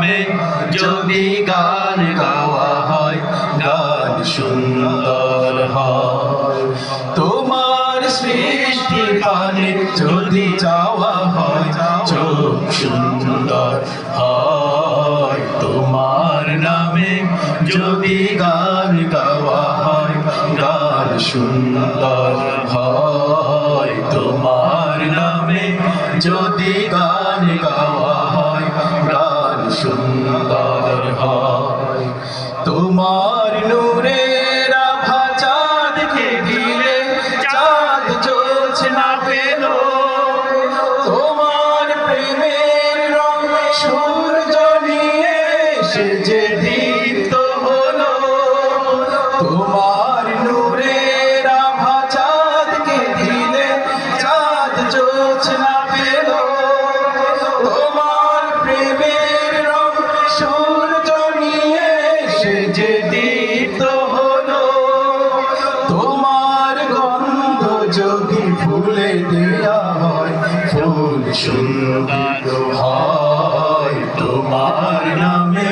নামে যদি গান গাওয়া হয় গান সুন্দর হয়। তোমার সৃষ্টি পানে যদি যাওয়া হয় চোখ সুন্দর হয়। তোমার নামে যদি গান গাওয়া হয় গান সুন্দর হয়। তোমার নামে যদি গান গাওয়া হয় গান সুন্দর হয়। তোমার নূরের আভা চাঁদকে দিলে চাঁদ জোছনা পেল। তোমার প্রেমের রং সূর্য নিয়ে এসে যে দীপ্ত হলো। তোমার নূরের আভা চাঁদকে দিলে চাঁদ জোছনা পেল। তোমার প্রেমের রং সূর্য নিয়ে এসে যে দীপ্ত হলো। তোমার গন্ধ যদি ফুলে দেয়া হয় ফুল সুন্দর হয়। তোমার নামে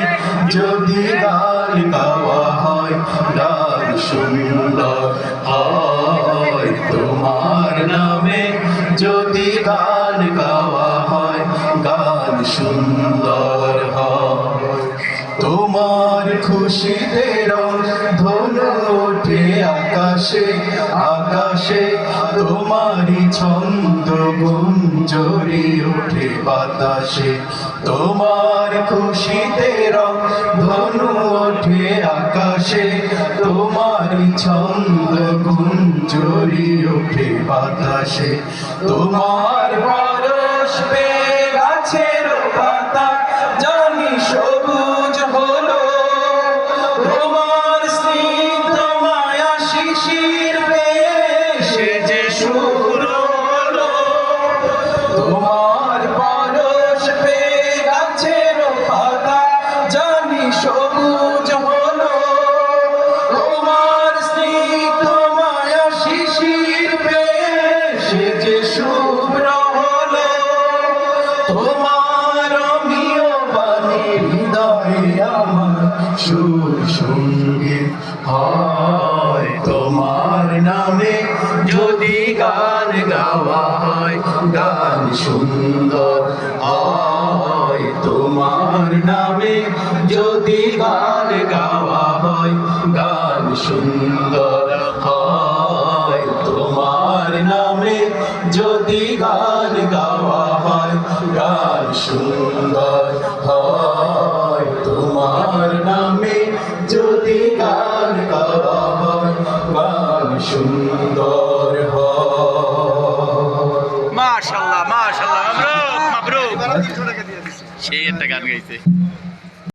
যদি গান গাওয়া হয় গান সুন্দর হয়। তোমার নামে যদি গান গাওয়া হয় গান সুন্দর হয়। তোমার খুশিতে রং ধনু ওঠে আকাশে আকাশে। তোমারই ছন্দ গুঞ্জরি ওঠে বাতাসে। তোমার খুশিতে রং ধনু ওঠে আকাশে। তোমারই ছন্দ গুঞ্জরি ওঠে বাতাসে। তোমার পরশ পেয়ে গাছের পাতা জানি সবুজ হলো। তোমার স্নিগ্ধ মায়া শিশির পেয়ে সে যে সুর হলো। তোমার পরশ পেয়ে গাছের পাতা জানি সবুজ হলো। তোমার স্নিগ্ধ মায়া শিশির পেয়ে সে যে শুভ্র হলো। তোমার অমিয় বাণী হৃদয়ে আমার সুর সঙ্গীত হয়। তোমার নামে যদি গান গাওয়া হয় গান সুন্দর হয়। তোমার নামে যদি গান গাওয়া হয় গান সুন্দর হয়। তোমার নামে যদি গান গাওয়া হয় গান সুন্দর হয়। তোমার নামে যদি গান গাওয়া হয় গান সুন্দর হয়। মাশাআল্লাহ মাশাআল্লাহ, মাবরুক মাবরুক। সেই একটা গান গাইছে।